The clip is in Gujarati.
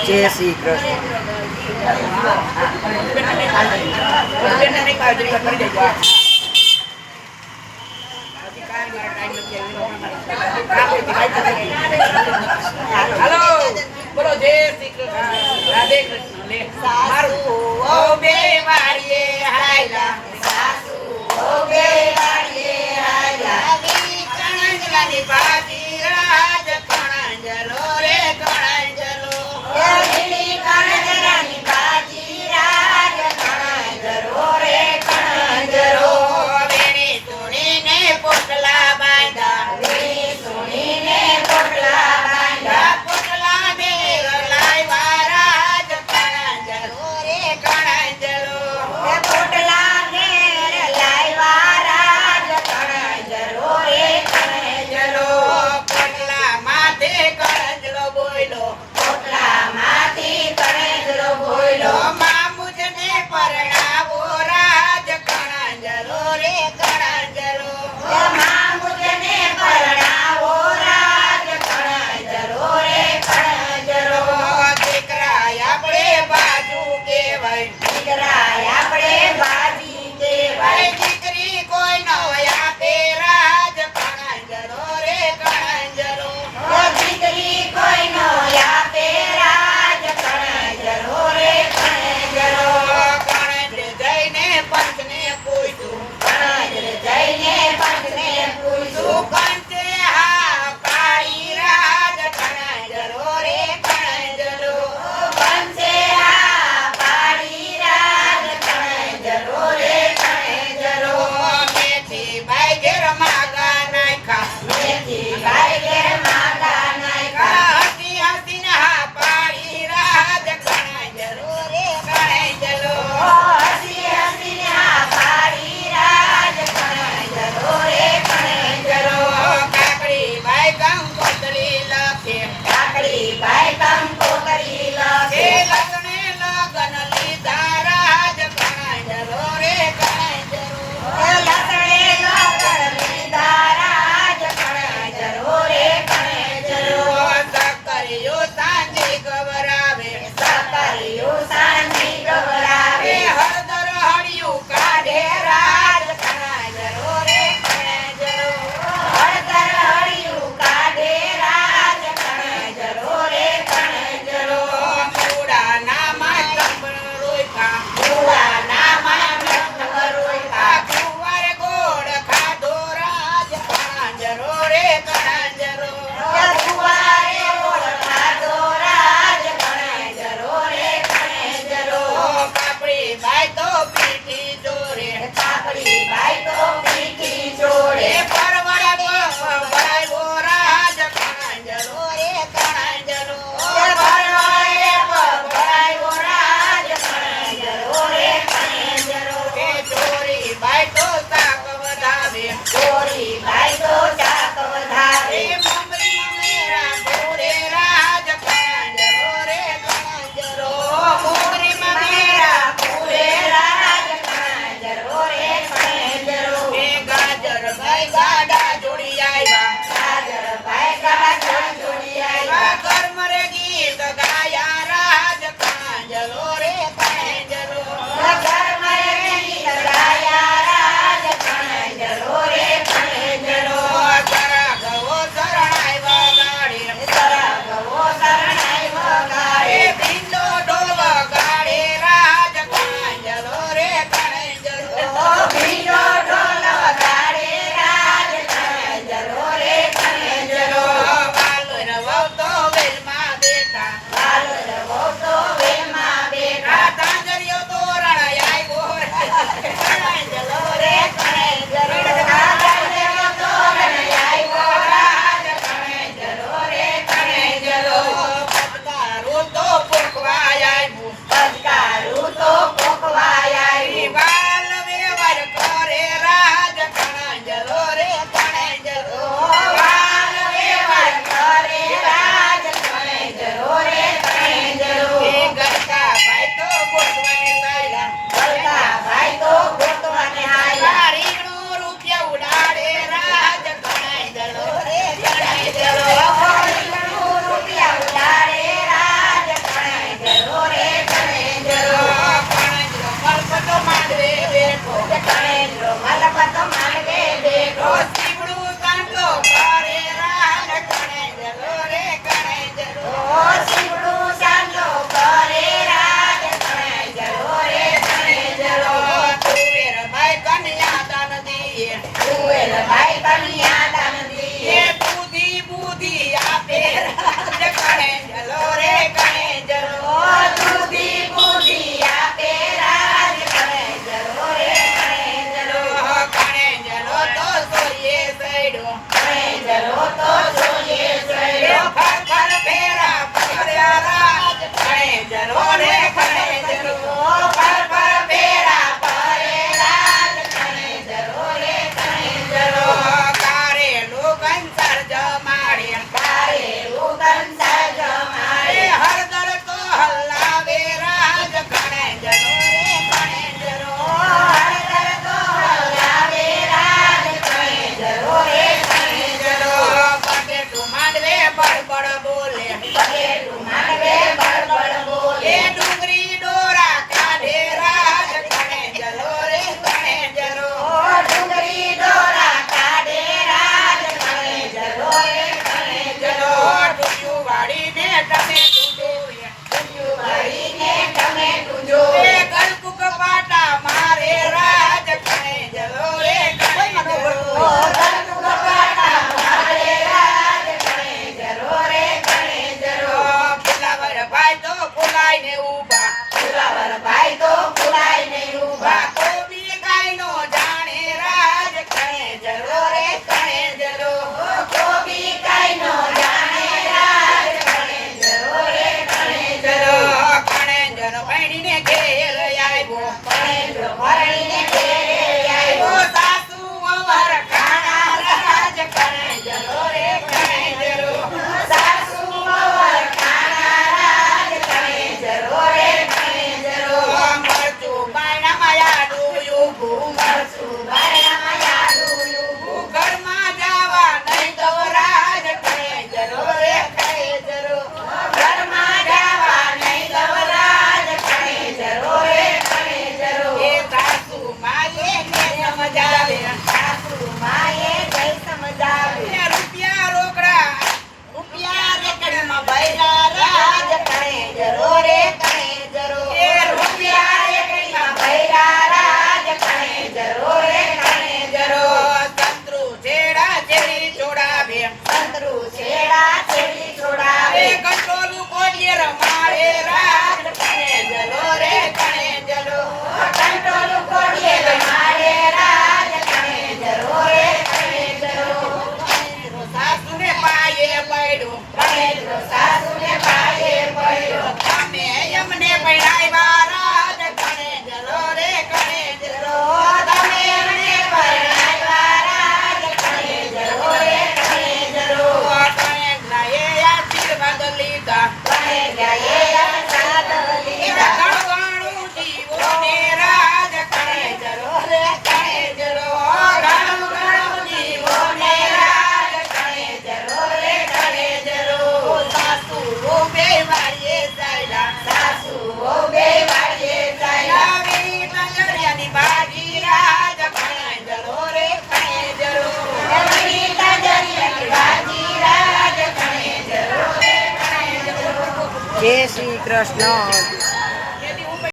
જય શ્રી કૃષ્ણ. હાલો બોલો જય શ્રી કૃષ્ણ રાધે કૃષ્ણ લે સાસુ ઓ બે વાળીએ હાયલા સાસુ ઓ બે વાળીએ હાયલા કણંજલાની બાજી રાજ કણંજલો રે કણંજલો કણંજલાની બાજી રાજ કણંજલો રે કણંજલો વેણી સુણીને પોટલા બાંધા વેણી સુણીને પોટલા બાંધા પોટલા બે લાવ્યા રાજ કણંજલો રે કણંજલો પોટલા ઘેર લાવ્યા રાજ ટમેટું જોઈએ. ઊંધિયું ભરીને ટમેટું જોઈએ. એ ગળકું કપાટા મારે રાજ કણે જરો રે કણે જરો. ગળકું કપાટા મારે રાજ કણે જરો રે કણે જરો. ફુલાવર ભાઈ તો ફુલાઈને ઊભા. ફુલાવર ભાઈ તો ફુલાઈને ઊભા. કોબી કાઈનો જાણે રાજ કણે જરો રે કણે જરો. કોબી કાઈનો જાણે રાજ કણે જરો રે કણે જરો. કણે જરો ભણીને ઘેર આવ્યો. કણે જરો ભણીને ઘેર આવ્યો. સાસુ અમર ખાણા રાજ કણે જરો રે કણે જરો. સાસુ અમર ખાણા રાજ કણે જરો રે કણે જરો. મરચું બાયણામાં યાદું ઊભું. મરચું બાયણામાં યાદું ઊભું. ઘરમાં જાવા નહીં તો રાજ કણે જરો રે કણે જરો. ઘરમાં જાવા નહીં તો રાજ કણે જરો રે કણે જરો. એ સાસુ માએ ને સમજાવે. સાસુ માએ જઈ સમજાવે. રૂપિયા રોકડા રૂપિયા રેકડીમાં ભર્યા રાજ કણે જરો રે કણે જરો. એ રૂપિયા રેકડીમાં ભર્યા રાજ કણે જરો રે કણે જરો. સંતરુ છેડા છેડી છોડાવે. સંતરુ છેડા છેડી છોડાવે. કંટ્રોલું કોડીએ રમાડે રાજ કણે જરો રે કણે જરો. કંટ્રોલું કોડીએ રમાડે રાજ કણે જરો રે કણે જરો. સાસુને પાયે પડ્યો. કણે જરો સાસુને પાયે પડ્યો. તમે એમને પરણાવ્યા રાજ કણે જરો રે કણે જરો. તમે એમને પરણાવ્યા રાજ કણે જરો રે કણે જરો. કણે ગાયે આશીર્વાદ લીધા. કણે ગાયે આશીર્વાદ લીધા. ઘણું જીવોને રાજ કણે જરો રે કણે જરો. ઘણું જીવોને રાજ કણે જરો રે કણે જરો. સાસુ બે વાળીએ ચાલ્યા. સાસુ બે વાળીએ ચાલ્યા. વીણી તંજરિયાની ભાજી રાજ કણે જરો રે કણે જરો. વીણી તંજરિયાની ભાજી રાજ કણે જરો રે કણે જરો. જય શ્રી કૃષ્ણ.